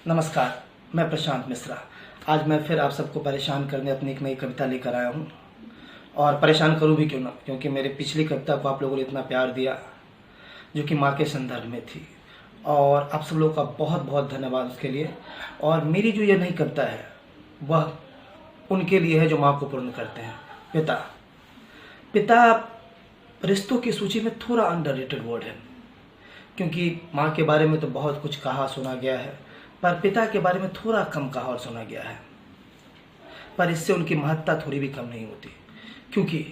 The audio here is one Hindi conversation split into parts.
नमस्कार, मैं प्रशांत मिश्रा। आज मैं फिर आप सबको परेशान करने अपनी एक नई कविता लेकर आया हूँ और परेशान करूँ भी क्यों ना, क्योंकि मेरी पिछली कविता को आप लोगों ने इतना प्यार दिया जो कि माँ के संदर्भ में थी और आप सब लोगों का बहुत बहुत धन्यवाद उसके लिए। और मेरी जो ये नई कविता है वह उनके लिए है जो माँ को पूर्ण करते हैं। पिता पिता रिश्तों की सूची में थोड़ा अंडररेटेड वर्ड है, क्योंकि माँ के बारे में तो बहुत कुछ कहा सुना गया है, पर पिता के बारे में थोड़ा कम कहा और सुना गया है। पर इससे उनकी महत्ता थोड़ी भी कम नहीं होती, क्योंकि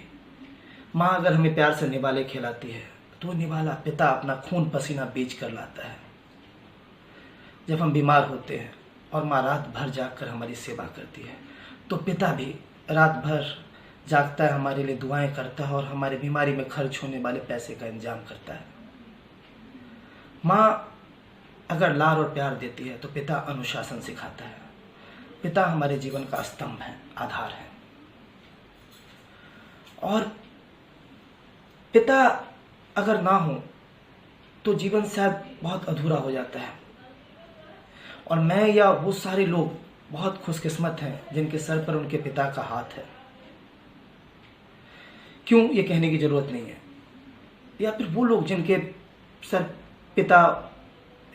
माँ अगर हमें प्यार से निवाले खिलाती है तो निवाला पिता अपना खून पसीना बेच कर लाता है। जब हम बीमार होते हैं और माँ रात भर जाग कर हमारी सेवा करती है, तो पिता भी रात भर जागता है, हमारे लिए दुआएं करता है और हमारी बीमारी में खर्च होने वाले पैसे का इंतजाम करता है। माँ अगर लाड और प्यार देती है तो पिता अनुशासन सिखाता है। पिता हमारे जीवन का स्तंभ है, आधार है। और पिता अगर ना हो तो जीवन शायद बहुत अधूरा हो जाता है। और मैं या वो सारे लोग बहुत खुशकिस्मत हैं जिनके सर पर उनके पिता का हाथ है। क्यों, ये कहने की जरूरत नहीं है। या फिर वो लोग जिनके सर पिता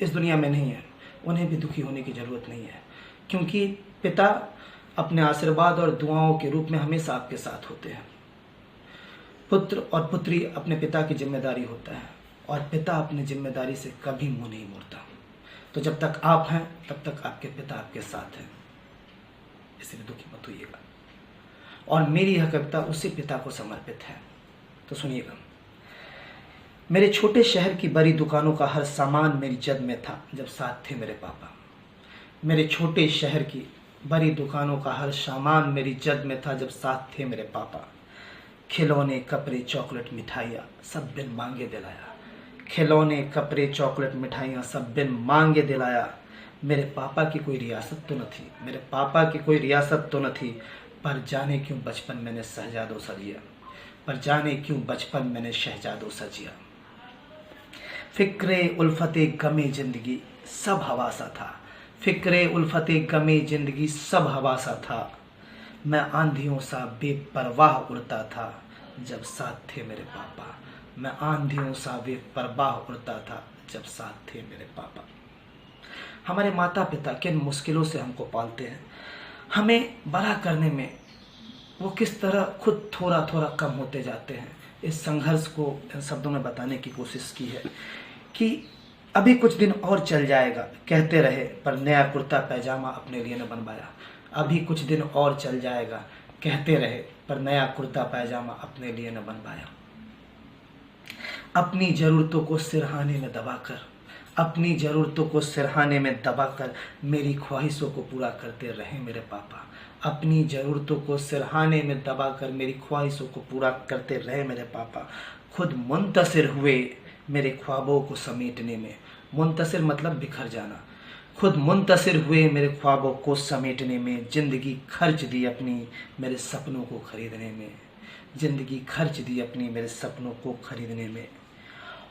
इस दुनिया में नहीं है, उन्हें भी दुखी होने की जरूरत नहीं है, क्योंकि पिता अपने आशीर्वाद और दुआओं के रूप में हमेशा आपके साथ होते हैं। पुत्र और पुत्री अपने पिता की जिम्मेदारी होता है और पिता अपनी जिम्मेदारी से कभी मुंह नहीं मोड़ता। तो जब तक आप हैं तब तक आपके पिता आपके साथ हैं, इसलिए दुखी मत होइएगा। और मेरी यह कविता उसी पिता को समर्पित है, तो सुनिएगा। मेरे छोटे शहर की बड़ी दुकानों का हर सामान मेरी जद में था जब साथ थे मेरे पापा। मेरे छोटे शहर की बड़ी दुकानों का हर सामान मेरी जद में था जब साथ थे मेरे पापा। खिलौने कपड़े चॉकलेट मिठाइयाँ सब बिन मांगे दिलाया। खिलौने कपड़े चॉकलेट मिठाइयाँ सब बिन मांगे दिलाया। मेरे पापा की कोई रियासत तो न थी, मेरे पापा की कोई रियासत तो न थी, पर जाने क्यों बचपन मैंने शहजादों सा जिया, पर जाने क्यों बचपन मैंने शहजादों सा जिया। फिक्रे उल्फते गमे जिंदगी सब हवा सा था, फिक्रे उल्फते गमे जिंदगी सब हवा सा था। मैं आंधियों सा बेपरवाह उड़ता था जब साथ थे मेरे पापा। मैं आंधियों सा बेपरवाह उड़ता था जब साथ थे मेरे पापा। हमारे माता पिता किन मुश्किलों से हमको पालते हैं, हमें बड़ा करने में वो किस तरह खुद थोड़ा थोड़ा कम होते जाते हैं। इस संघर्ष को इन शब्दों में बताने की कोशिश की है कि अभी कुछ दिन और चल जाएगा कहते रहे, पर नया कुर्ता पैजामा अपने लिए न बनवाया। अभी कुछ दिन और चल जाएगा कहते रहे, पर नया कुर्ता पैजामा अपने लिए न बनवाया। अपनी ज़रूरतों को सिरहाने में दबाकर, अपनी ज़रूरतों को सिरहाने में दबाकर मेरी ख्वाहिशों को पूरा करते रहे मेरे पापा। अपनी ज़रूरतों को सिरहाने में दबाकर मेरी ख्वाहिशों को पूरा करते रहे मेरे पापा। खुद मुंतसिर हुए मेरे ख्वाबों को समेटने में, मुंतसिर मतलब बिखर जाना। खुद मुंतसिर हुए मेरे ख्वाबों को समेटने में, जिंदगी खर्च दी अपनी मेरे सपनों को खरीदने में, जिंदगी खर्च दी अपनी मेरे सपनों को खरीदने में।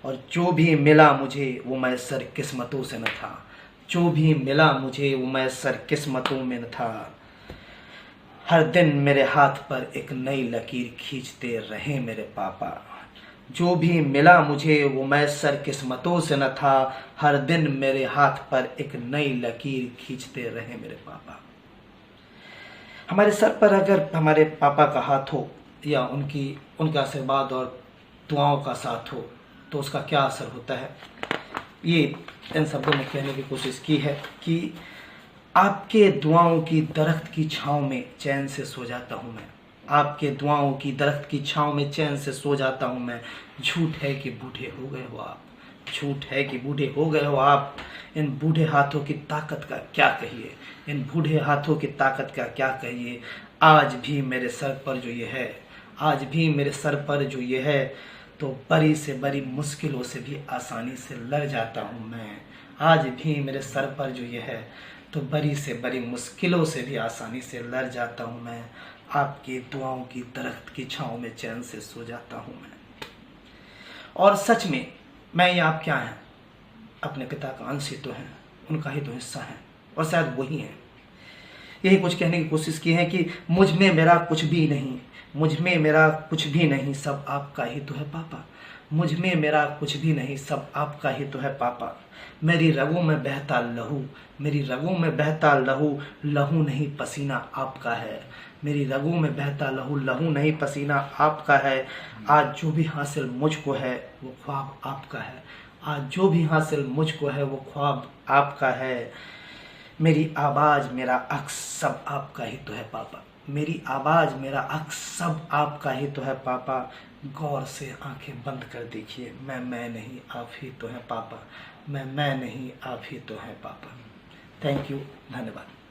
और जो भी मिला मुझे वो मैसर किस्मतों से न था, जो भी मिला मुझे वो मैसर किस्मतों में न था। हर दिन मेरे हाथ पर एक नई लकीर खींचते रहे मेरे पापा। जो भी मिला मुझे वो मैसर किस्मतों से न था, हर दिन मेरे हाथ पर एक नई लकीर खींचते रहे मेरे पापा। हमारे सर पर अगर हमारे पापा का हाथ हो या उनका आशीर्वाद और दुआओं का साथ हो तो उसका क्या असर होता है, ये इन शब्दों में कहने की कोशिश की है कि आपके दुआओं की दरख्त की छाँव में चैन से सो जाता हूँ मैं। आपके दुआओं की दरख्त की छाँव में चैन से सो जाता हूँ मैं। झूठ है कि बूढ़े हो गए हो आप, झूठ है कि बूढ़े हो गए हो आप। इन बूढ़े हाथों की ताकत का क्या कहिए, इन बूढ़े हाथों की ताकत का क्या कहिए। आज भी मेरे सर पर जो ये है, आज भी मेरे सर पर जो ये है, तो बड़ी से बड़ी मुश्किलों से भी आसानी से लड़ जाता हूँ मैं। आज भी मेरे सर पर जो ये है, तो बड़ी से बड़ी मुश्किलों से भी आसानी से लड़ जाता हूँ मैं। आपकी दुआओं की दरख्त की छाँव में चैन से सो जाता हूँ मैं। और सच में मैं या आप क्या हैं, अपने पिता का अंश ही तो हैं, उनका ही तो हिस्सा हैं। और शायद वही हैं। यही कुछ कहने की कोशिश की है कि मुझ में मेरा कुछ भी नहीं, मुझ में मेरा कुछ भी नहीं, सब आपका ही तो है पापा। मुझ में मेरा कुछ भी नहीं, सब आपका ही तो है पापा। मेरी रगों में बहता लहू, मेरी रगों में बहता लहू, लहू नहीं पसीना आपका है। मेरी रगों में बहता लहू, लहू नहीं पसीना आपका है। आज जो भी हासिल मुझको है वो ख्वाब आपका है। आज जो भी हासिल मुझको है वो ख्वाब आपका है। मेरी आवाज़ मेरा अक्स सब आपका ही तो है पापा। मेरी आवाज़ मेरा अक्स सब आपका ही तो है पापा। गौर से आंखें बंद कर देखिए, मैं नहीं आप ही तो हैं पापा। मैं नहीं आप ही तो हैं पापा। थैंक यू, धन्यवाद।